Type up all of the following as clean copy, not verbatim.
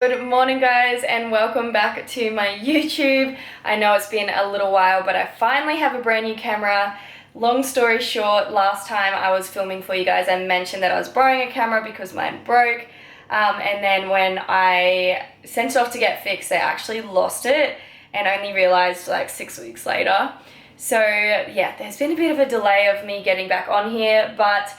Good morning guys and welcome back to my YouTube. I know it's been a little while, but I finally have a brand new camera. Long story short, last time I was filming for you guys I mentioned that I was borrowing a camera because mine broke, and then when I sent it off to get fixed they actually lost it and only realized like 6 weeks later. So yeah, there's been a bit of a delay of me getting back on here, but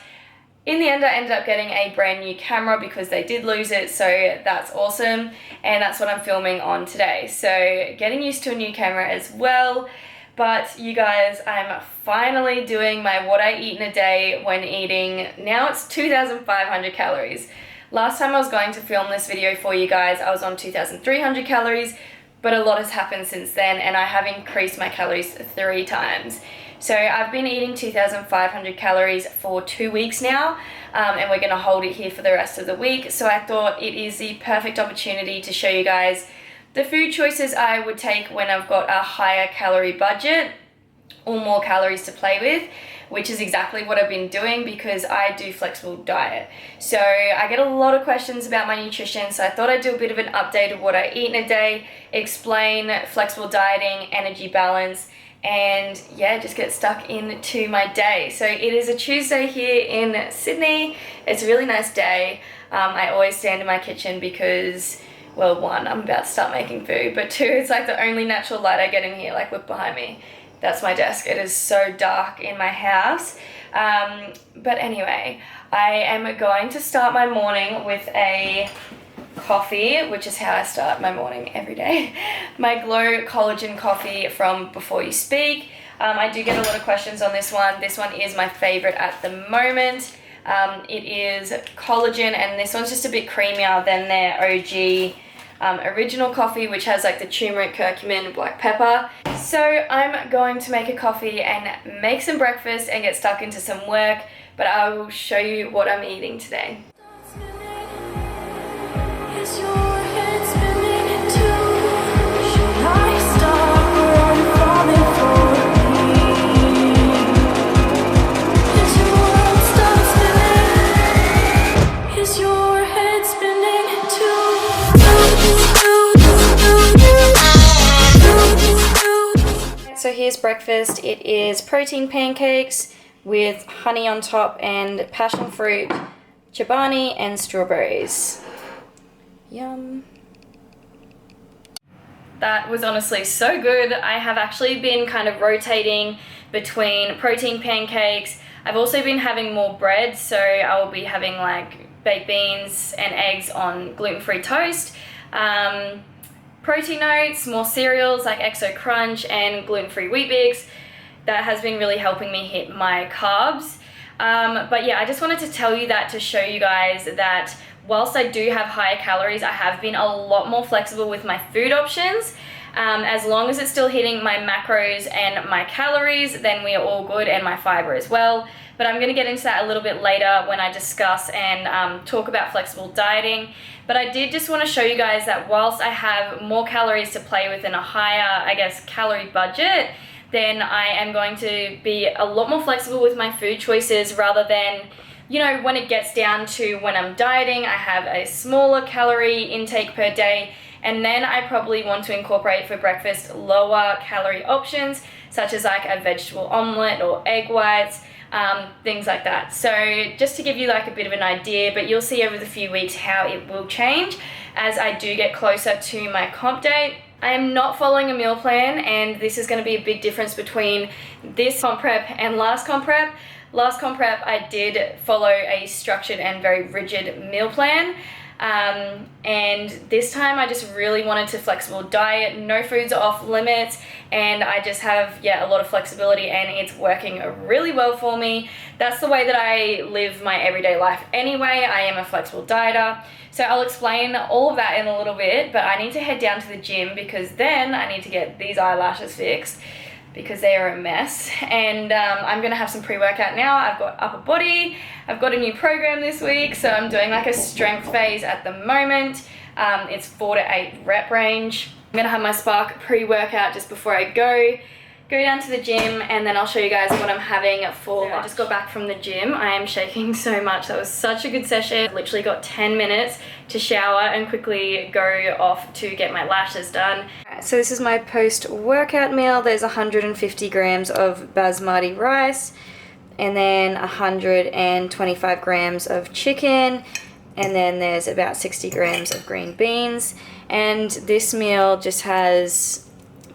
in the end, I ended up getting a brand new camera because they did lose it, so that's awesome, and that's what I'm filming on today. So getting used to a new camera as well. But you guys, I'm finally doing my what I eat in a day when eating. Now it's 2,500 calories. Last time I was going to film this video for you guys, I was on 2,300 calories, but a lot has happened since then, and I have increased my calories 3 times. So I've been eating 2,500 calories for 2 weeks now, and we're going to hold it here for the rest of the week. So I thought it is the perfect opportunity to show you guys the food choices I would take when I've got a higher calorie budget or more calories to play with, which is exactly what I've been doing because I do flexible diet. So I get a lot of questions about my nutrition, so I thought I'd do a bit of an update of what I eat in a day, explain flexible dieting, energy balance, and yeah, just get stuck into my day. So it is a Tuesday here in Sydney. It's a really nice day. I always stand in my kitchen because, well, one, I'm about to start making food, but two, it's like the only natural light I get in here. Like, look behind me. That's my desk. It is so dark in my house. But anyway, I am going to start my morning with a coffee, which is how I start my morning every day. My Glow Collagen coffee from Before You Speak. I do get a lot of questions on this one. This one is my favorite at the moment. It is collagen, and this one's just a bit creamier than their OG original coffee, which has like the turmeric, curcumin, black pepper. So I'm going to make a coffee and make some breakfast and get stuck into some work, but I will show you what I'm eating today. So here's breakfast. It is protein pancakes with honey on top and passion fruit, chobani, and strawberries. Yum. That was honestly so good. I have actually been kind of rotating between protein pancakes. I've also been having more bread, so I will be having like baked beans and eggs on gluten-free toast. Protein oats, more cereals like Exo Crunch and gluten-free Wheat Bix. That has been really helping me hit my carbs. But yeah, I just wanted to tell you that to show you guys that whilst I do have higher calories, I have been a lot more flexible with my food options. As long as it's still hitting my macros and my calories, then we are all good, and my fiber as well. But I'm going to get into that a little bit later when I discuss and talk about flexible dieting. But I did just want to show you guys that whilst I have more calories to play with and a higher, I guess, calorie budget, then I am going to be a lot more flexible with my food choices rather than, you know, when it gets down to when I'm dieting, I have a smaller calorie intake per day, and then I probably want to incorporate for breakfast lower calorie options, such as like a vegetable omelette or egg whites, things like that. So just to give you like a bit of an idea, but you'll see over the few weeks how it will change as I do get closer to my comp date. I am not following a meal plan, and this is going to be a big difference between this comp prep and last comp prep. Last comp prep, I did follow a structured and very rigid meal plan. And this time I just really wanted to flexible diet, no foods are off limits, and I just have, yeah, a lot of flexibility, and it's working really well for me. That's the way that I live my everyday life anyway. I am a flexible dieter. So I'll explain all of that in a little bit, but I need to head down to the gym because then I need to get these eyelashes fixed because they are a mess, and I'm gonna have some pre-workout now. I've got upper body, I've got a new program this week, so I'm doing like a strength phase at the moment. It's 4 to 8 rep range. I'm gonna have my Spark pre-workout just before I go. go down to the gym and then I'll show you guys what I'm having for lunch. I just got back from the gym. I am shaking so much. That was such a good session. I literally got 10 minutes to shower and quickly go off to get my lashes done. Alright, so this is my post-workout meal. There's 150 grams of basmati rice and then 125 grams of chicken, and then there's about 60 grams of green beans. And this meal just has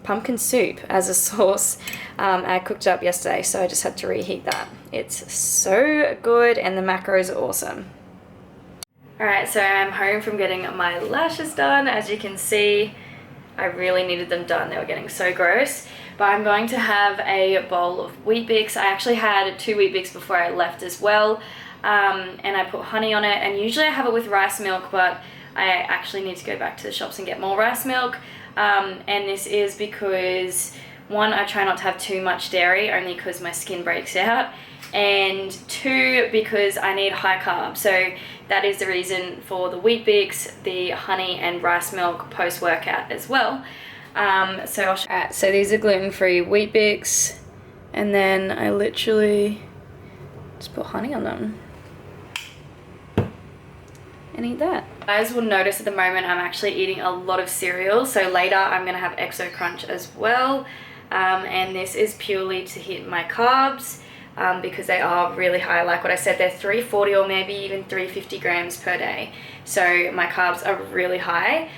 pumpkin soup as a sauce. I cooked it up yesterday, so I just had to reheat that. It's so good and the macros are awesome. Alright, so I'm home from getting my lashes done. As you can see, I really needed them done. They were getting so gross. But I'm going to have a bowl of Weet-Bix. I actually had 2 Weet-Bix before I left as well. And I put honey on it, and usually I have it with rice milk, but I actually need to go back to the shops and get more rice milk. And this is because, one, I try not to have too much dairy, only because my skin breaks out, and 2, because I need high carbs. So that is the reason for the Weet-Bix, the honey and rice milk post-workout as well. So I'll show. Alright, so these are gluten-free Weet-Bix, and then I literally just put honey on them and eat that. You guys will notice at the moment I'm actually eating a lot of cereal, so later I'm going to have Exo Crunch as well, and this is purely to hit my carbs, because they are really high. Like what I said, they're 340 or maybe even 350 grams per day, so my carbs are really high.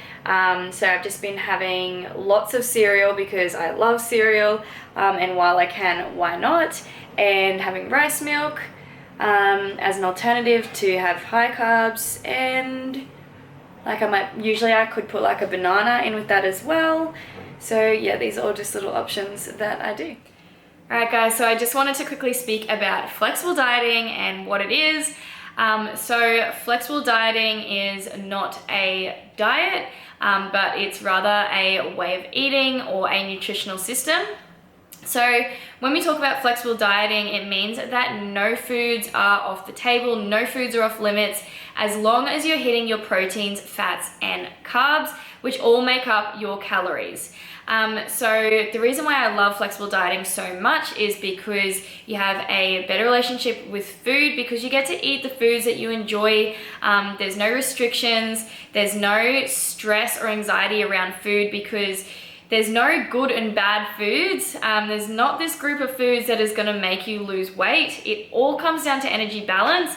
So I've just been having lots of cereal because I love cereal, and while I can, why not, and having rice milk as an alternative to have high carbs, and like I could put like a banana in with that as well. So yeah, these are all just little options that I do. Alright guys, so I just wanted to quickly speak about flexible dieting and what it is. So flexible dieting is not a diet, but it's rather a way of eating or a nutritional system. So when we talk about flexible dieting, it means that no foods are off the table, no foods are off limits, as long as you're hitting your proteins, fats, and carbs, which all make up your calories. So the reason why I love flexible dieting so much is because you have a better relationship with food, because you get to eat the foods that you enjoy. There's no restrictions, there's no stress or anxiety around food, because there's no good and bad foods. There's not this group of foods that is going to make you lose weight. It all comes down to energy balance.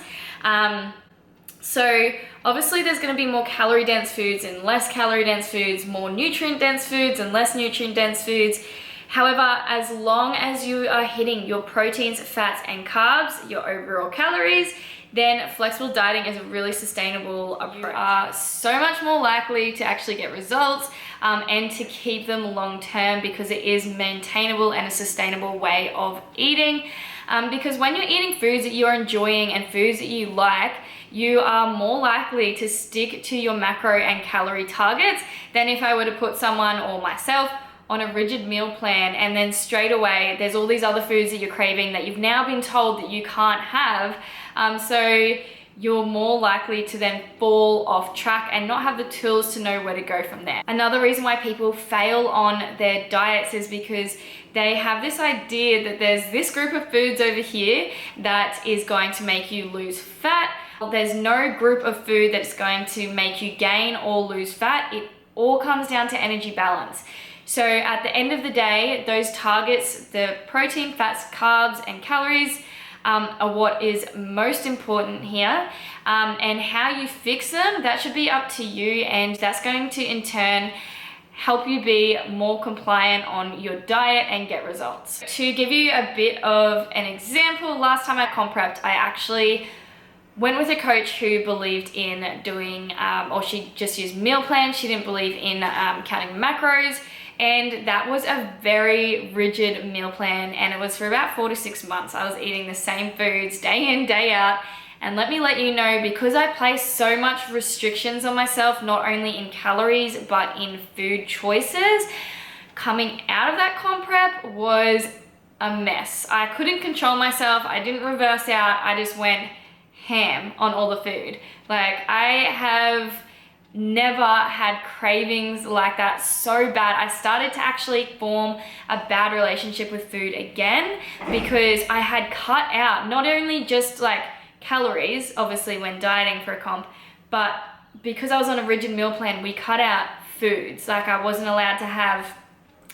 So obviously there's going to be more calorie dense foods and less calorie dense foods, more nutrient dense foods and less nutrient dense foods. However, as long as you are hitting your proteins, fats, and carbs, your overall calories, then flexible dieting is a really sustainable approach. You are so much more likely to actually get results and to keep them long term, because it is maintainable and a sustainable way of eating. Because when you're eating foods that you're enjoying and foods that you like, you are more likely to stick to your macro and calorie targets than if I were to put someone or myself on a rigid meal plan, and then straight away there's all these other foods that you're craving that you've now been told that you can't have. So you're more likely to then fall off track and not have the tools to know where to go from there. Another reason why people fail on their diets is because they have this idea that there's this group of foods over here that is going to make you lose fat. There's no group of food that's going to make you gain or lose fat. It all comes down to energy balance. So at the end of the day, those targets, the protein, fats, carbs, and calories, are what is most important here. And how you fix them, that should be up to you, and that's going to in turn help you be more compliant on your diet and get results. To give you a bit of an example, last time I comp prepped, I actually went with a coach who believed in doing, or she just used meal plans. She didn't believe in counting macros. And that was a very rigid meal plan, and it was for about 4 to 6 months. I was eating the same foods day in, day out. And let me let you know, because I placed so much restrictions on myself, not only in calories, but in food choices, coming out of that comp prep was a mess. I couldn't control myself. I didn't reverse out. I just went ham on all the food. Like, I have never had cravings like that so bad. I started to actually form a bad relationship with food again because I had cut out not only just like calories, obviously when dieting for a comp, but because I was on a rigid meal plan, we cut out foods. Like I wasn't allowed to have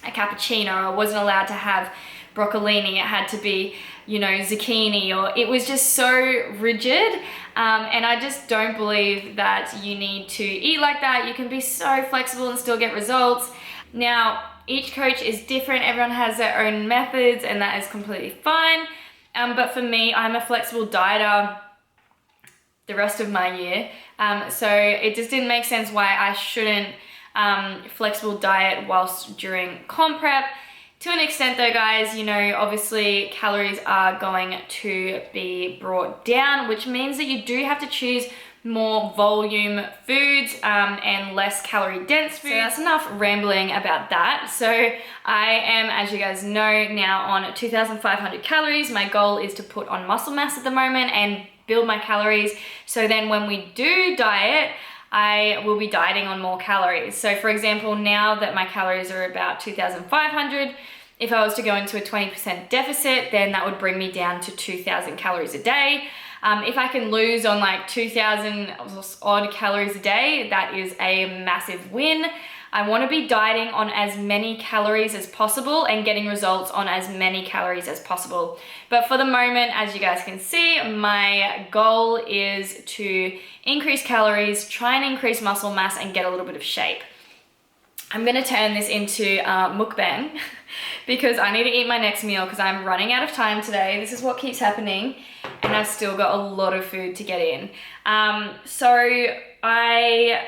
a cappuccino, I wasn't allowed to have broccolini, it had to be, you know, zucchini, or it was just so rigid. And I just don't believe that you need to eat like that. You can be so flexible and still get results. Now, each coach is different, everyone has their own methods, and that is completely fine. But for me, I'm a flexible dieter the rest of my year. So it just didn't make sense why I shouldn't flexible diet whilst during comp prep. To an extent though, guys, you know, obviously calories are going to be brought down, which means that you do have to choose more volume foods and less calorie dense foods. So that's enough rambling about that. So I am, as you guys know, now on 2,500 calories. My goal is to put on muscle mass at the moment and build my calories. So then when we do diet, I will be dieting on more calories. So for example, now that my calories are about 2,500, if I was to go into a 20% deficit, then that would bring me down to 2,000 calories a day. If I can lose on like 2,000 odd calories a day, that is a massive win. I want to be dieting on as many calories as possible and getting results on as many calories as possible. But for the moment, as you guys can see, my goal is to increase calories, try and increase muscle mass, and get a little bit of shape. I'm going to turn this into mukbang because I need to eat my next meal because I'm running out of time today. This is what keeps happening, and I've still got a lot of food to get in. So I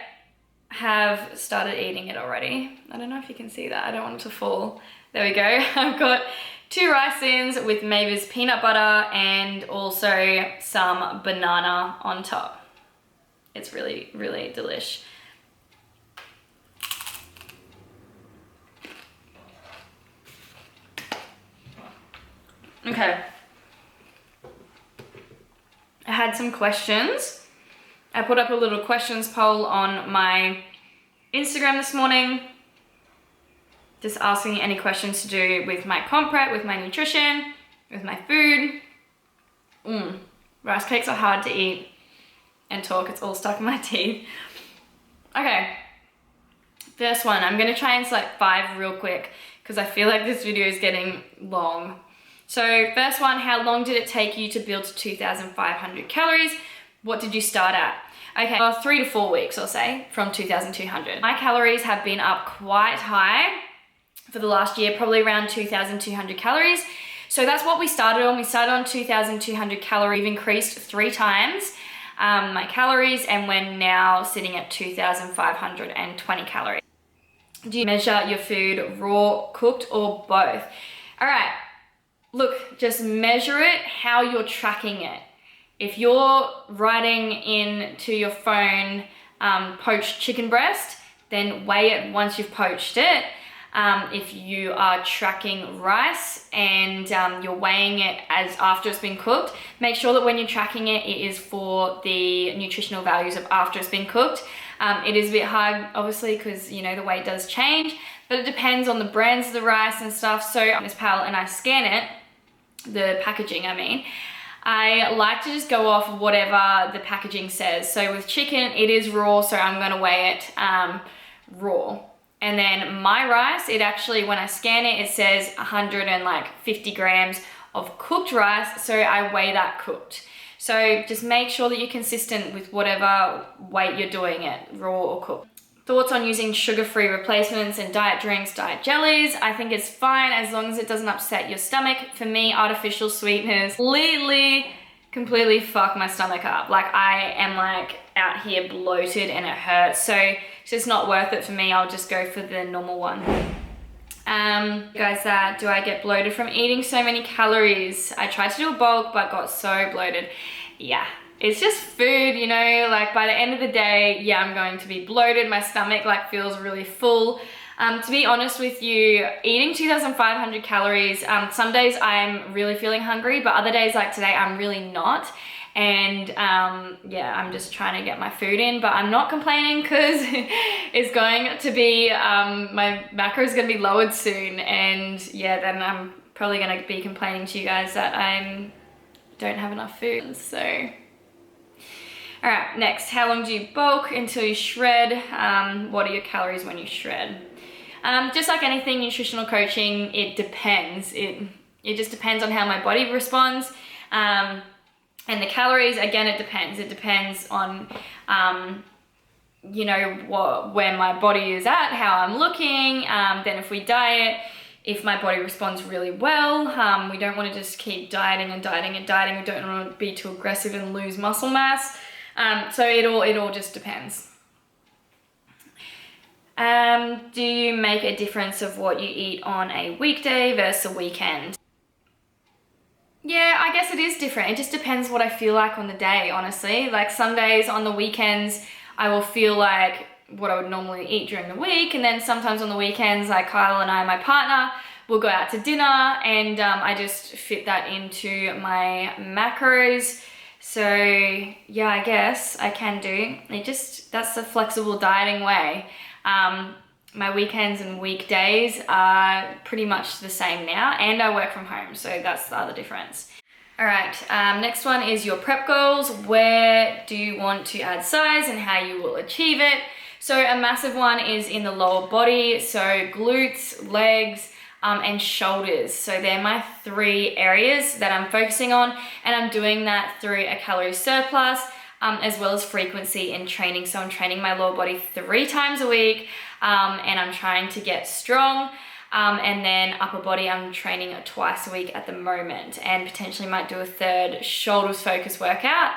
have started eating it already. I don't know if you can see that. I don't want it to fall. There we go. I've got 2 rice-ins with Mavis peanut butter and also some banana on top. It's really, really delish. Okay. I had some questions. I put up a little questions poll on my Instagram this morning, just asking any questions to do with my comp prep, with my nutrition, with my food. Rice cakes are hard to eat and talk, it's all stuck in my teeth. Okay, first one, I'm gonna try and select 5 real quick because I feel like this video is getting long. So first one, how long did it take you to build to 2,500 calories? What did you start at? Okay, well, 3 to 4 weeks, I'll say, from 2,200. My calories have been up quite high for the last year, probably around 2,200 calories. So that's what we started on. We started on 2,200 calories. We've increased 3 times my calories, and we're now sitting at 2,520 calories. Do you measure your food raw, cooked, or both? All right, look, just measure it how you're tracking it. If you're writing into your phone poached chicken breast, then weigh it once you've poached it. If you are tracking rice and you're weighing it as after it's been cooked, make sure that when you're tracking it, it is for the nutritional values of after it's been cooked. It is a bit hard, obviously, because you know the weight does change, but it depends on the brands of the rice and stuff. So on this palette and I scan it, the packaging I mean, I like to just go off whatever the packaging says. So with chicken, it is raw, so I'm gonna weigh it raw. And then my rice, it actually, when I scan it, it says 150 grams of cooked rice, so I weigh that cooked. So just make sure that you're consistent with whatever weight you're doing it, raw or cooked. Thoughts on using sugar-free replacements and diet drinks, diet jellies? I think it's fine as long as it doesn't upset your stomach. For me, artificial sweeteners completely fuck my stomach up. Like I am like out here bloated and it hurts. So it's just not worth it for me. I'll just go for the normal one. Guys, do I get bloated from eating so many calories? I tried to do a bulk, but got so bloated. Yeah. It's just food, you know, like by the end of the day, yeah, I'm going to be bloated. My stomach like feels really full. To be honest with you, eating 2,500 calories, some days I'm really feeling hungry, but other days like today, I'm really not. And yeah, I'm just trying to get my food in, but I'm not complaining because it's going to be, my macro is going to be lowered soon. And yeah, then I'm probably going to be complaining to you guys that I don't have enough food. So, all right, next, how long do you bulk until you shred? What are your calories when you shred? Just like anything nutritional coaching, it depends. It just depends on how my body responds. And the calories, again, it depends. It depends on, you know, where my body is at, how I'm looking. Then if we diet, if my body responds really well, we don't want to just keep dieting and dieting and dieting. We don't want to be too aggressive and lose muscle mass. So it all just depends. Do you make a difference of what you eat on a weekday versus a weekend? Yeah, I guess it is different. It just depends what I feel like on the day, honestly. Like some days on the weekends, I will feel like what I would normally eat during the week. And then sometimes on the weekends, like Kyle and I, my partner, will go out to dinner and I just fit that into my macros. So yeah, I guess I can do. That's the flexible dieting way. My weekends and weekdays are pretty much the same now, and I work from home, so that's the other difference. All right, next one is your prep goals. Where do you want to add size and how you will achieve it? So a massive one is in the lower body, so glutes, legs, and shoulders. So they're my 3 areas that I'm focusing on, and I'm doing that through a calorie surplus, as well as frequency in training. So I'm training my lower body 3 times a week, and I'm trying to get strong. And then upper body, I'm training twice a week at the moment, and potentially might do a 3rd shoulders focus workout.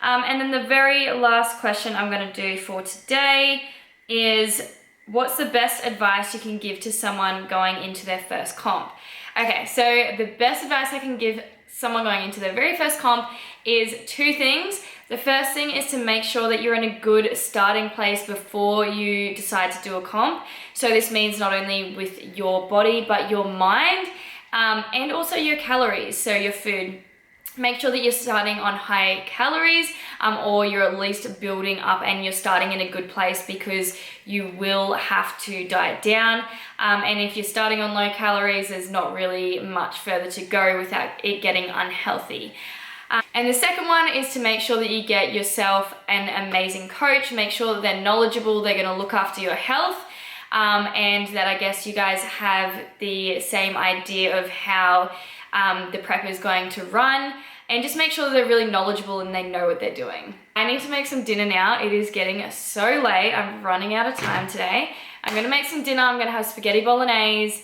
And then the very last question I'm going to do for today is, what's the best advice you can give to someone going into their first comp? Okay, so the best advice I can give someone going into their very first comp is 2 things. The first thing is to make sure that you're in a good starting place before you decide to do a comp. So this means not only with your body, but your mind, and also your calories, so your food. Make sure that you're starting on high calories, or you're at least building up and you're starting in a good place, because you will have to diet down. And if you're starting on low calories, there's not really much further to go without it getting unhealthy. And the second one is to make sure that you get yourself an amazing coach. Make sure that they're knowledgeable, they're going to look after your health, and that I guess you guys have the same idea of how the prep is going to run, and just make sure that they're really knowledgeable and they know what they're doing. I need to make some dinner now. It is getting so late. I'm running out of time today. I'm going to make some dinner. I'm going to have spaghetti bolognese.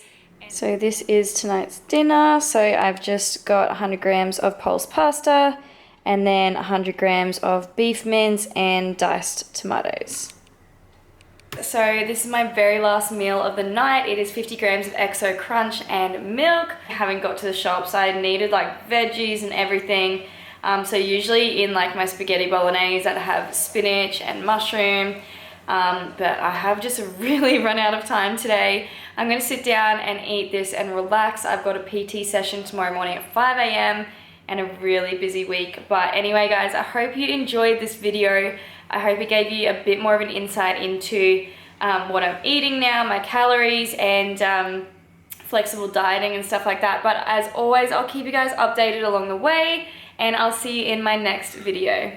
So this is tonight's dinner. So I've just got 100 grams of pulse pasta and then 100 grams of beef mince and diced tomatoes. So this is my very last meal of the night. It is 50 grams of XO Crunch and milk. I haven't got to the shops. I needed like veggies and everything. So usually in like my spaghetti bolognese, I'd have spinach and mushroom. But I have just really run out of time today. I'm going to sit down and eat this and relax. I've got a PT session tomorrow morning at 5 a.m. and a really busy week. But anyway, guys, I hope you enjoyed this video. I hope it gave you a bit more of an insight into what I'm eating now, my calories, and flexible dieting and stuff like that. But as always, I'll keep you guys updated along the way, and I'll see you in my next video.